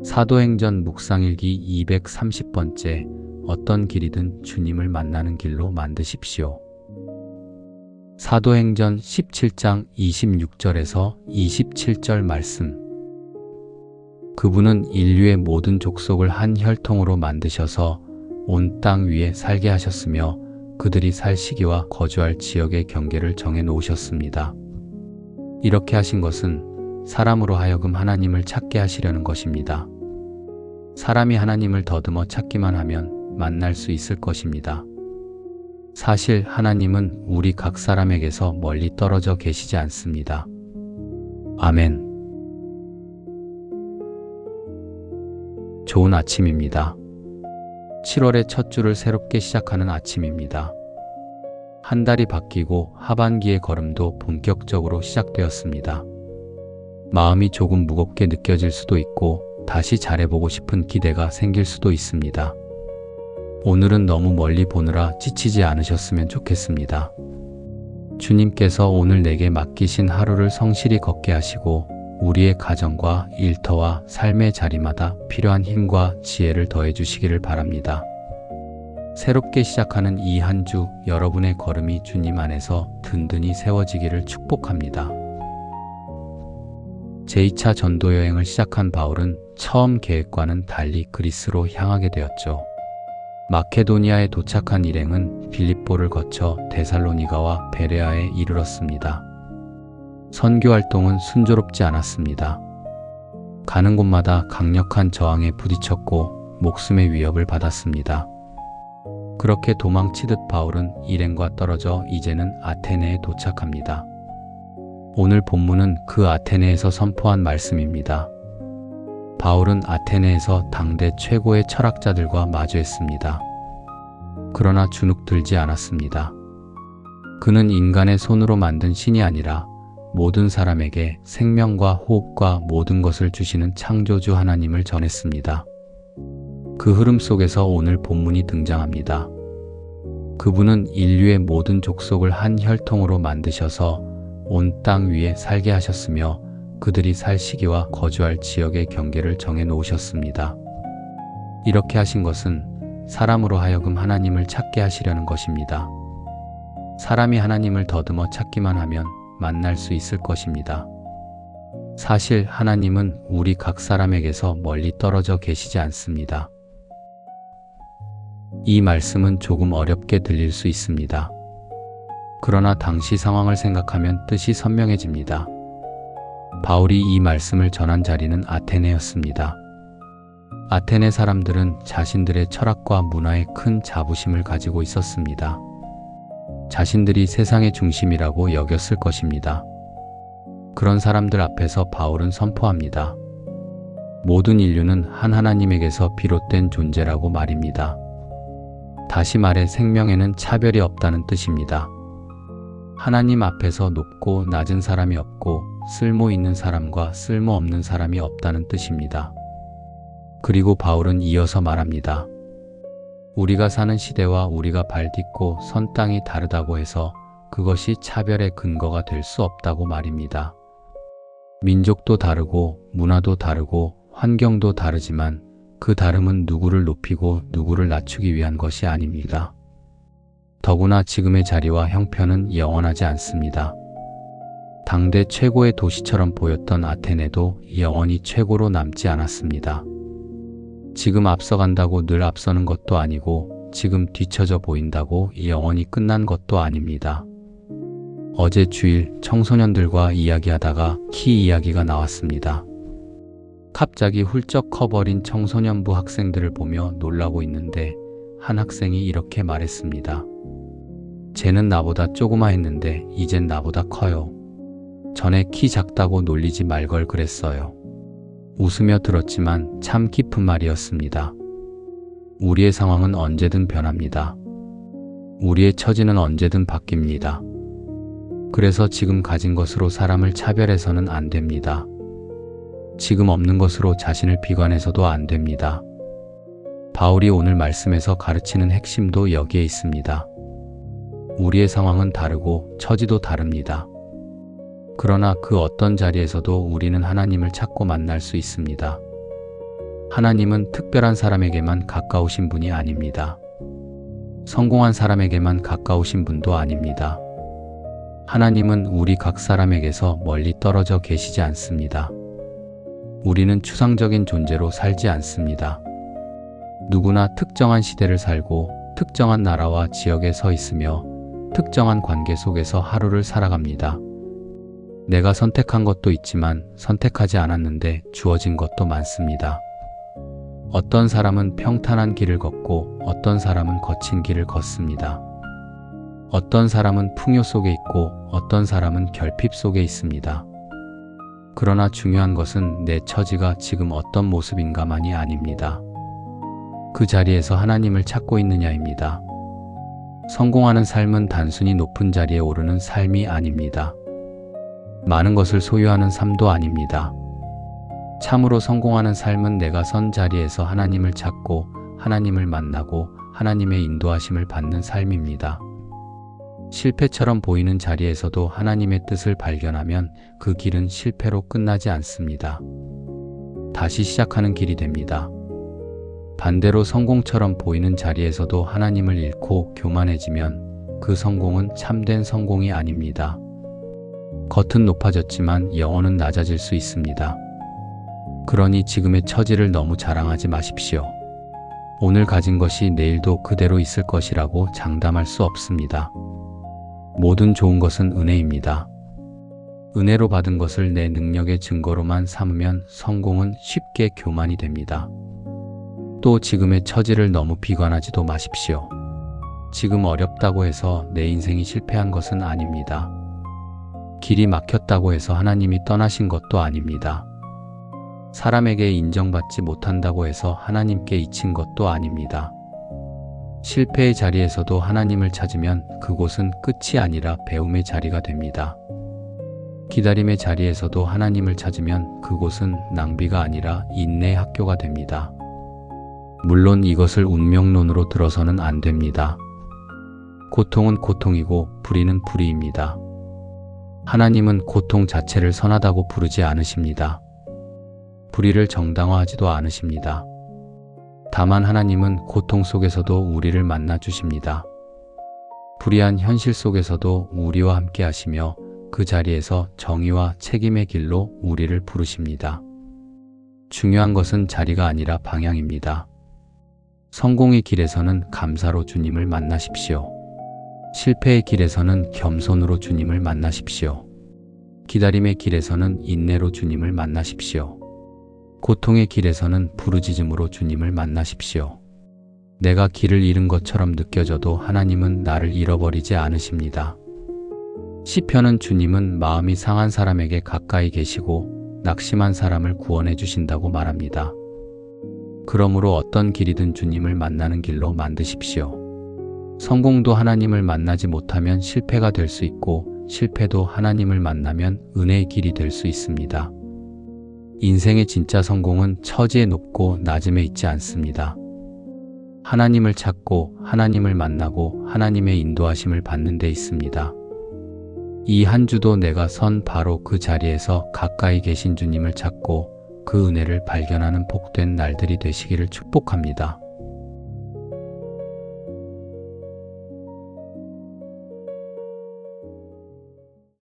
사도행전 묵상일기 230번째 어떤 길이든 주님을 만나는 길로 만드십시오. 사도행전 17장 26절에서 27절 말씀. 그분은 인류의 모든 족속을 한 혈통으로 만드셔서 온 땅 위에 살게 하셨으며 그들이 살 시기와 거주할 지역의 경계를 정해 놓으셨습니다. 이렇게 하신 것은 사람으로 하여금 하나님을 찾게 하시려는 것입니다. 사람이 하나님을 더듬어 찾기만 하면 만날 수 있을 것입니다. 사실 하나님은 우리 각 사람에게서 멀리 떨어져 계시지 않습니다. 아멘. 좋은 아침입니다. 7월의 첫 주를 새롭게 시작하는 아침입니다. 한 달이 바뀌고 하반기의 걸음도 본격적으로 시작되었습니다. 마음이 조금 무겁게 느껴질 수도 있고 다시 잘해보고 싶은 기대가 생길 수도 있습니다. 오늘은 너무 멀리 보느라 지치지 않으셨으면 좋겠습니다. 주님께서 오늘 내게 맡기신 하루를 성실히 걷게 하시고 우리의 가정과 일터와 삶의 자리마다 필요한 힘과 지혜를 더해 주시기를 바랍니다. 새롭게 시작하는 이 한 주 여러분의 걸음이 주님 안에서 든든히 세워지기를 축복합니다. 제2차 전도 여행을 시작한 바울은 처음 계획과는 달리 그리스로 향하게 되었죠. 마케도니아에 도착한 일행은 빌립보를 거쳐 데살로니가와 베레아에 이르렀습니다. 선교 활동은 순조롭지 않았습니다. 가는 곳마다 강력한 저항에 부딪혔고 목숨의 위협을 받았습니다. 그렇게 도망치듯 바울은 일행과 떨어져 이제는 아테네에 도착합니다. 오늘 본문은 그 아테네에서 선포한 말씀입니다. 바울은 아테네에서 당대 최고의 철학자들과 마주했습니다. 그러나 주눅들지 않았습니다. 그는 인간의 손으로 만든 신이 아니라 모든 사람에게 생명과 호흡과 모든 것을 주시는 창조주 하나님을 전했습니다. 그 흐름 속에서 오늘 본문이 등장합니다. 그분은 인류의 모든 족속을 한 혈통으로 만드셔서 온 땅 위에 살게 하셨으며 그들이 살 시기와 거주할 지역의 경계를 정해 놓으셨습니다. 이렇게 하신 것은 사람으로 하여금 하나님을 찾게 하시려는 것입니다. 사람이 하나님을 더듬어 찾기만 하면 만날 수 있을 것입니다. 사실 하나님은 우리 각 사람에게서 멀리 떨어져 계시지 않습니다. 이 말씀은 조금 어렵게 들릴 수 있습니다. 그러나 당시 상황을 생각하면 뜻이 선명해집니다. 바울이 이 말씀을 전한 자리는 아테네였습니다. 아테네 사람들은 자신들의 철학과 문화에 큰 자부심을 가지고 있었습니다. 자신들이 세상의 중심이라고 여겼을 것입니다. 그런 사람들 앞에서 바울은 선포합니다. 모든 인류는 한 하나님에게서 비롯된 존재라고 말입니다. 다시 말해 생명에는 차별이 없다는 뜻입니다. 하나님 앞에서 높고 낮은 사람이 없고 쓸모 있는 사람과 쓸모 없는 사람이 없다는 뜻입니다. 그리고 바울은 이어서 말합니다. 우리가 사는 시대와 우리가 발딛고 선 땅이 다르다고 해서 그것이 차별의 근거가 될 수 없다고 말입니다. 민족도 다르고 문화도 다르고 환경도 다르지만 그 다름은 누구를 높이고 누구를 낮추기 위한 것이 아닙니다. 더구나 지금의 자리와 형편은 영원하지 않습니다. 당대 최고의 도시처럼 보였던 아테네도 영원히 최고로 남지 않았습니다. 지금 앞서간다고 늘 앞서는 것도 아니고 지금 뒤처져 보인다고 영원히 끝난 것도 아닙니다. 어제 주일 청소년들과 이야기하다가 키 이야기가 나왔습니다. 갑자기 훌쩍 커버린 청소년부 학생들을 보며 놀라고 있는데 한 학생이 이렇게 말했습니다. 쟤는 나보다 조그마했는데 이젠 나보다 커요. 전에 키 작다고 놀리지 말 걸 그랬어요. 웃으며 들었지만 참 깊은 말이었습니다. 우리의 상황은 언제든 변합니다. 우리의 처지는 언제든 바뀝니다. 그래서 지금 가진 것으로 사람을 차별해서는 안 됩니다. 지금 없는 것으로 자신을 비관해서도 안 됩니다. 바울이 오늘 말씀에서 가르치는 핵심도 여기에 있습니다. 우리의 상황은 다르고 처지도 다릅니다. 그러나 그 어떤 자리에서도 우리는 하나님을 찾고 만날 수 있습니다. 하나님은 특별한 사람에게만 가까우신 분이 아닙니다. 성공한 사람에게만 가까우신 분도 아닙니다. 하나님은 우리 각 사람에게서 멀리 떨어져 계시지 않습니다. 우리는 추상적인 존재로 살지 않습니다. 누구나 특정한 시대를 살고 특정한 나라와 지역에 서 있으며 특정한 관계 속에서 하루를 살아갑니다. 내가 선택한 것도 있지만 선택하지 않았는데 주어진 것도 많습니다. 어떤 사람은 평탄한 길을 걷고 어떤 사람은 거친 길을 걷습니다. 어떤 사람은 풍요 속에 있고 어떤 사람은 결핍 속에 있습니다. 그러나 중요한 것은 내 처지가 지금 어떤 모습인가만이 아닙니다. 그 자리에서 하나님을 찾고 있느냐입니다. 성공하는 삶은 단순히 높은 자리에 오르는 삶이 아닙니다. 많은 것을 소유하는 삶도 아닙니다. 참으로 성공하는 삶은 내가 선 자리에서 하나님을 찾고 하나님을 만나고 하나님의 인도하심을 받는 삶입니다. 실패처럼 보이는 자리에서도 하나님의 뜻을 발견하면 그 길은 실패로 끝나지 않습니다. 다시 시작하는 길이 됩니다. 반대로 성공처럼 보이는 자리에서도 하나님을 잃고 교만해지면 그 성공은 참된 성공이 아닙니다. 겉은 높아졌지만 영혼은 낮아질 수 있습니다. 그러니 지금의 처지를 너무 자랑하지 마십시오. 오늘 가진 것이 내일도 그대로 있을 것이라고 장담할 수 없습니다. 모든 좋은 것은 은혜입니다. 은혜로 받은 것을 내 능력의 증거로만 삼으면 성공은 쉽게 교만이 됩니다. 또 지금의 처지를 너무 비관하지도 마십시오. 지금 어렵다고 해서 내 인생이 실패한 것은 아닙니다. 길이 막혔다고 해서 하나님이 떠나신 것도 아닙니다. 사람에게 인정받지 못한다고 해서 하나님께 잊힌 것도 아닙니다. 실패의 자리에서도 하나님을 찾으면 그곳은 끝이 아니라 배움의 자리가 됩니다. 기다림의 자리에서도 하나님을 찾으면 그곳은 낭비가 아니라 인내의 학교가 됩니다. 물론 이것을 운명론으로 들어서는 안 됩니다. 고통은 고통이고 불의는 불의입니다. 하나님은 고통 자체를 선하다고 부르지 않으십니다. 불의를 정당화하지도 않으십니다. 다만 하나님은 고통 속에서도 우리를 만나 주십니다. 불의한 현실 속에서도 우리와 함께 하시며 그 자리에서 정의와 책임의 길로 우리를 부르십니다. 중요한 것은 자리가 아니라 방향입니다. 성공의 길에서는 감사로 주님을 만나십시오. 실패의 길에서는 겸손으로 주님을 만나십시오. 기다림의 길에서는 인내로 주님을 만나십시오. 고통의 길에서는 부르짖음으로 주님을 만나십시오. 내가 길을 잃은 것처럼 느껴져도 하나님은 나를 잃어버리지 않으십니다. 시편은 주님은 마음이 상한 사람에게 가까이 계시고 낙심한 사람을 구원해 주신다고 말합니다. 그러므로 어떤 길이든 주님을 만나는 길로 만드십시오. 성공도 하나님을 만나지 못하면 실패가 될 수 있고 실패도 하나님을 만나면 은혜의 길이 될 수 있습니다. 인생의 진짜 성공은 처지에 높고 낮음에 있지 않습니다. 하나님을 찾고 하나님을 만나고 하나님의 인도하심을 받는 데 있습니다. 이 한 주도 내가 선 바로 그 자리에서 가까이 계신 주님을 찾고 그 은혜를 발견하는 복된 날들이 되시기를 축복합니다.